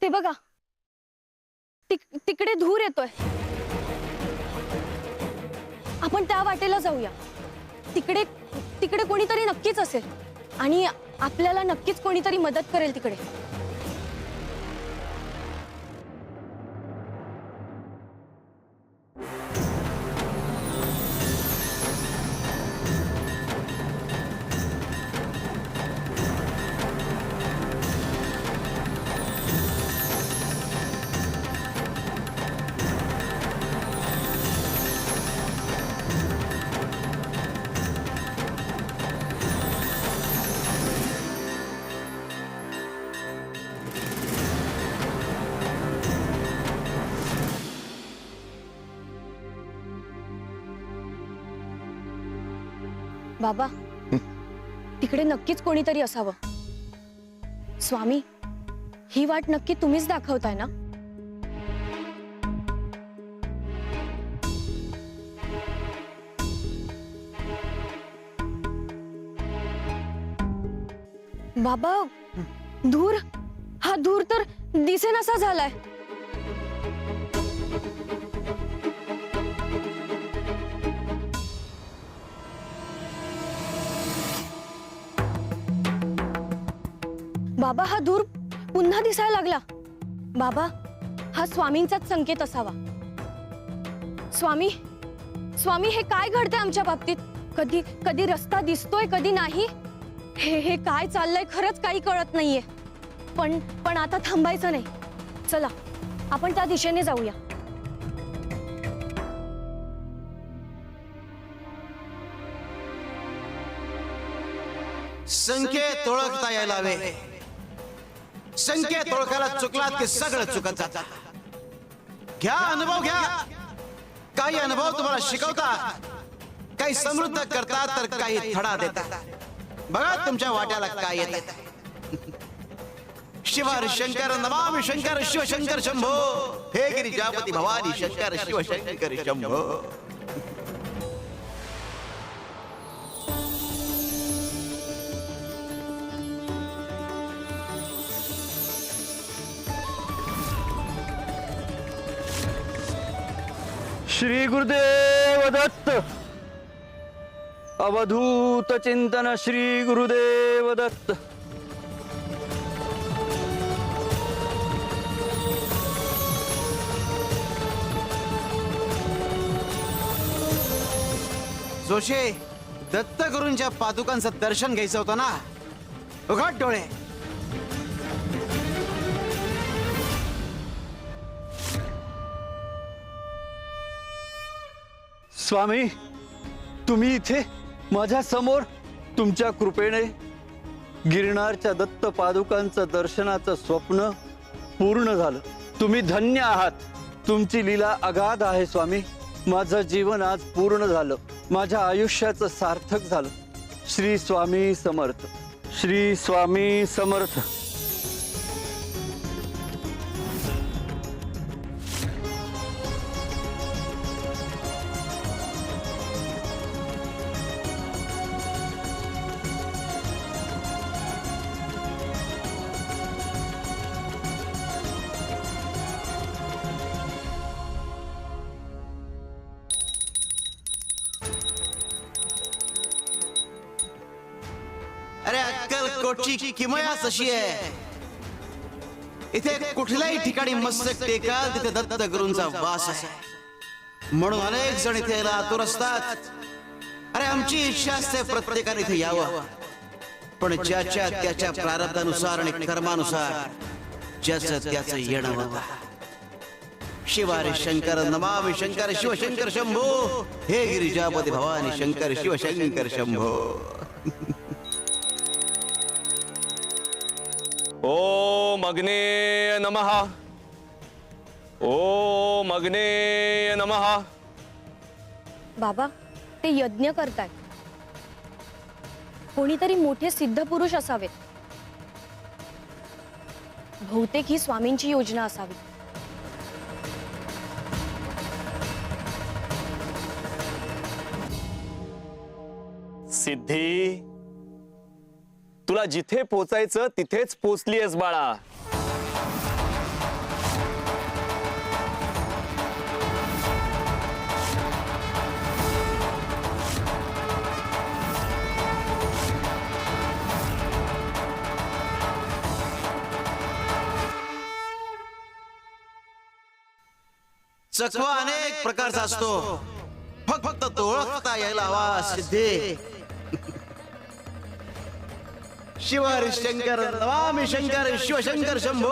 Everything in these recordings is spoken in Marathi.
ते बघा, तिकडे धूर येतोय. आपण त्या वाटेला जाऊया. तिकडे तिकडे कोणीतरी नक्कीच असेल आणि आपल्याला नक्कीच कोणीतरी मदत करेल तिकडे. बाबा, तिकडे नक्कीच कोणीतरी असावं. स्वामी, ही वाट नक्की तुम्हीच दाखवताय ना? बाबा, धूर, हा धूर तर दिसेनासा झालाय. बाबा, हा धूर पुन्हा दिसायला लागला. बाबा, हा स्वामींचाच संकेत असावा. स्वामी, स्वामी, हे काय घडतंय आमच्या बाबतीत? कधी कधी रस्ता दिसतोय, कधी नाही. हे काय चाललंय खरंच काही कळत नाहीये. पण आता थांबायचं नाही. चला, आपण त्या दिशेने जाऊया. संकेत ओळखता यायला हवे. संकेत ओळखायला चुकलात की सगळं चुकत जात. घ्या, अनुभव घ्या. काही अनुभव तुम्हाला शिकवतात, काही समृद्ध करतात, तर काही थडा देतात. बघा तुमच्या वाट्याला काय येत. शिव शंकर नमामि शंकर शिवशंकर शंभो. हे गिरिजापती भवानी शंकर शिवशंकर शंभो. श्री गुरुदेव दत्त. अवधूत चिंतन श्री गुरुदेव दत्त. जोशे, दत्तगुरूंच्या पादुकांचं दर्शन घ्यायचं होतं ना. उघड डोळे. स्वामी, तुम्ही इथे माझ्या समोर. तुमच्या कृपेने गिरनारच्या दत्त पादुकांचं दर्शनाचं स्वप्न पूर्ण झालं. तुम्ही धन्य आहात. तुमची लीला अगाध आहे स्वामी. माझं जीवन आज पूर्ण झालं. माझ्या आयुष्याचं सार्थक झालं. श्री स्वामी समर्थ. श्री स्वामी समर्थ. अरे अक्कलकोटची किमयाच अशी आहे. इथे कुठल्याही ठिकाणी मस्तक टेकाल तिथे दत्तगुरूंचा वास आहे. म्हणून अनेक जण इथे यायला आतुर असतात. अरे आमची इच्छा असते प्रत्येकाने इथे यावं. पण ज्याच्या त्याच्या प्रारब्धानुसार आणि कर्मानुसार ज्याचं त्याचं येणं होतं. शिवारे शंकर नमामि शंकर शिवशंकर शंभो. हे गिरिजापती भवानी शंकर शिवशंकर शंभो. ओम अग्नेय नमः. ओम अग्नेय नमः. बाबा, ते यज्ञ करतायत. कोणीतरी मोठे सिद्ध पुरुष असावेत. बहुतेक ही स्वामींची योजना असावी. सिद्धी, तुला जिथे पोचायचं तिथेच पोचलीयस बाळा. चकवा अनेक प्रकारचा असतो, फक्त तो ओळखता यायला हवा सिद्धे. शिव हरी शंकर नमामि शंकर शिवशंकर शंभो,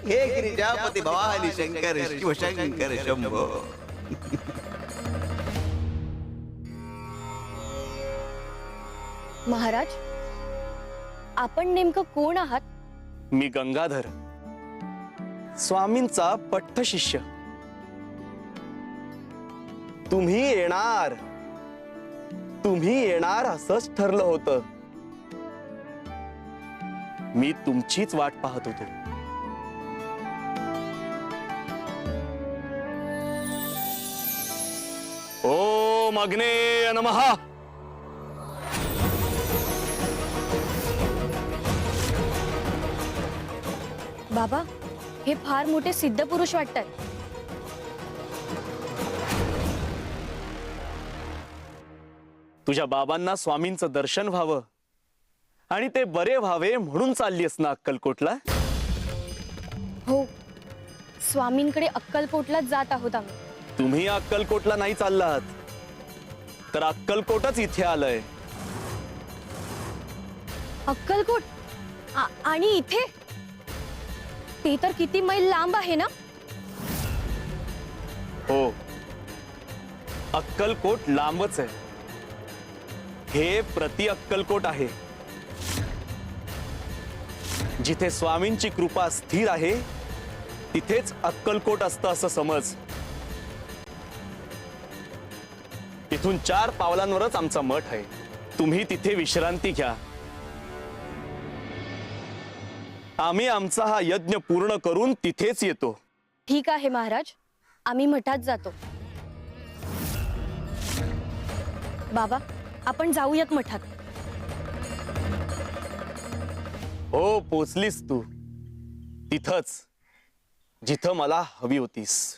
हे गिरिजापती भवानी शंकर शिवशंकर शंभो. महाराज, आपण नेमकं कोण आहात? मी गंगाधर, स्वामींचा पट्ट शिष्य. तुम्ही येणार असंच ठरलं होतं. मी तुमचीच वाट पाहत होतो. ओम अग्नेय नमः. बाबा, हे फार मोठे सिद्ध पुरुष वाटतात. तुझ्या बाबांना स्वामींचं दर्शन व्हावं आणि ते बरे व्हावे म्हणून चाललीस ना अक्कलकोटला? हो, स्वामींकडे अक्कलकोटला जात आहोत आम्ही. तुम्ही अक्कलकोटला नाही चाललात, तर अक्कलकोटच इथे आलंय. अक्कलकोट आणि इथे? ते तर किती मैल लांब आहे ना. हो, अक्कलकोट लांबच आहे. हे प्रति अक्कलकोट आहे. जिथे स्वामींची कृपा स्थिर आहे तिथेच अक्कलकोट असतं असं समज. इथून 4 पावलांवरच आमचा मठ आहे. तुम्ही तिथे विश्रांती घ्या. आम्ही आमचा हा यज्ञ पूर्ण करून तिथेच येतो. ठीक आहे महाराज, आम्ही मठात जातो. बाबा, आपण जाऊयात मठात. हो, पोचलीस तू तिथंच जिथं मला हवी होतीस.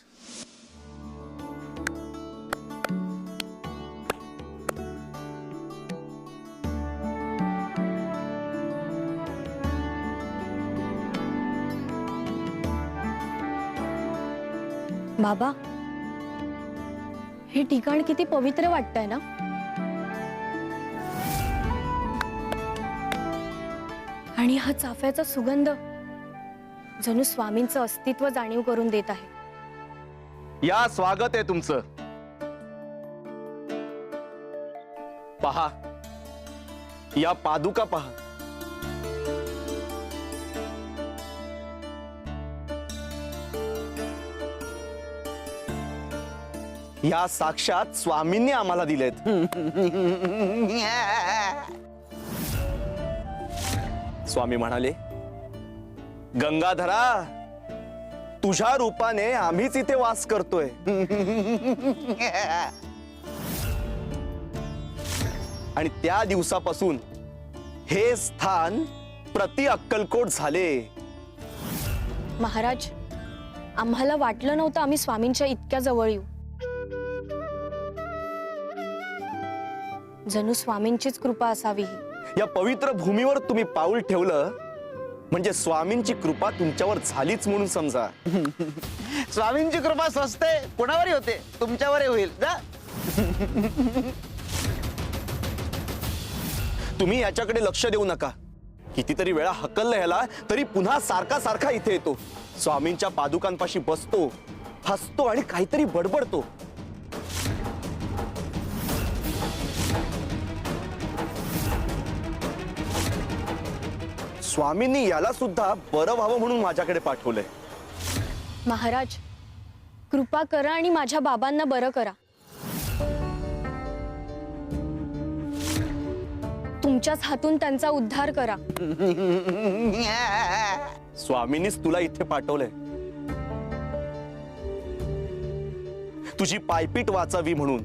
बाबा, हे ठिकाण किती पवित्र वाटतंय ना. आणि हा चाफ्याचा सुगंध जणू स्वामींचं अस्तित्व जाणीव करून देत आहे. या, स्वागत आहे तुमचं. पहा, या पादुका पहा. या साक्षात स्वामींनी आम्हाला दिलेत. स्वामी म्हणाले, गंगाधरा, तुझ्या रूपाने आम्हीच इथे वास करतोय. आणि त्या दिवसापासून हे स्थान प्रति अक्कलकोट झाले. महाराज, आम्हाला वाटलं नव्हतं आम्ही स्वामींच्या इतक्या जवळ येऊ. जणू स्वामींचीच कृपा असावी ही. या पवित्र भूमीवर तुम्ही पाऊल ठेवलं म्हणजे स्वामींची कृपा तुमच्यावर झालीच म्हणून समजा. स्वामींची कृपा स्वस्त आहे, कोणावरही होते, तुमच्यावरही होईल. जा. तुम्ही याच्याकडे लक्ष देऊ नका. कितीतरी वेळा हकललं ह्याला तरी पुन्हा सारखा सारखा इथे येतो. स्वामींच्या पादुकांपाशी बसतो, हसतो आणि काहीतरी बडबडतो. स्वामींनी याला सुद्धा बरं व्हावं म्हणून माझ्याकडे पाठवलंय. महाराज, कृपा करा आणि माझ्या बाबांना बरं करा. तुमच्याच हातून त्यांचा उद्धार करा. स्वामींनीच तुला इथे पाठवलंय. तुझी पायपीट वाचावी म्हणून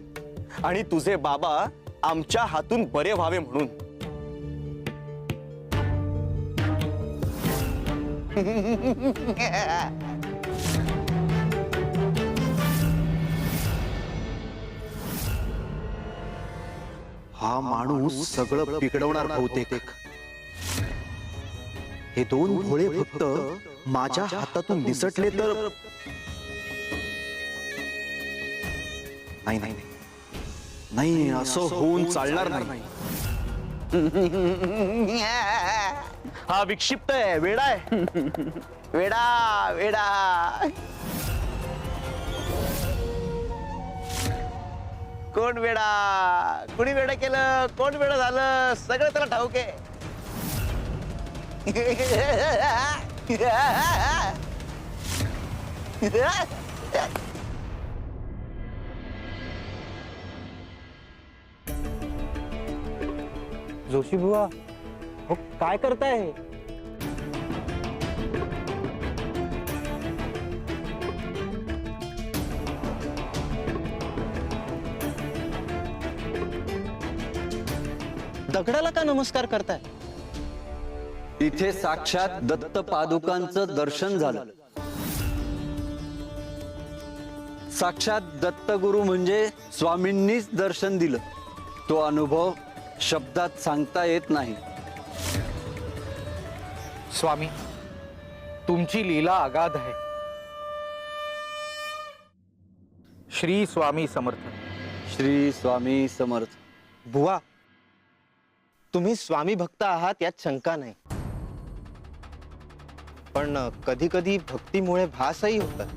आणि तुझे बाबा आमच्या हातून बरे व्हावे म्हणून. हा माणूस सगळं बिघडवणार बहुतेक. हे 2 भोळे फक्त माझ्या हातातून निसटले तर नाही नाही नाही, असं होऊन चालणार नाही. हा विक्षिप्त आहे, वेडा आहे. वेडा वेडा. कोण वेडा, कुणी वेडा केलं, कोण वेडा झालं, सगळं त्याला ठाऊक आहे. जोशी बुवा, हो काय करताय? दगडाला का नमस्कार करताय? इथे साक्षात दत्त पादुकांचं दर्शन झालं. साक्षात दत्तगुरु म्हणजे स्वामींनीच दर्शन दिलं. तो अनुभव शब्दात सांगता येत नाही. स्वामी, तुमची लीला अगाध आहे. श्री स्वामी समर्थ. श्री स्वामी समर्थ. बुवा, तुम्ही स्वामी भक्त आहात यात शंका नाही, पण कधी कधी भक्तीमुळे भासही होतात.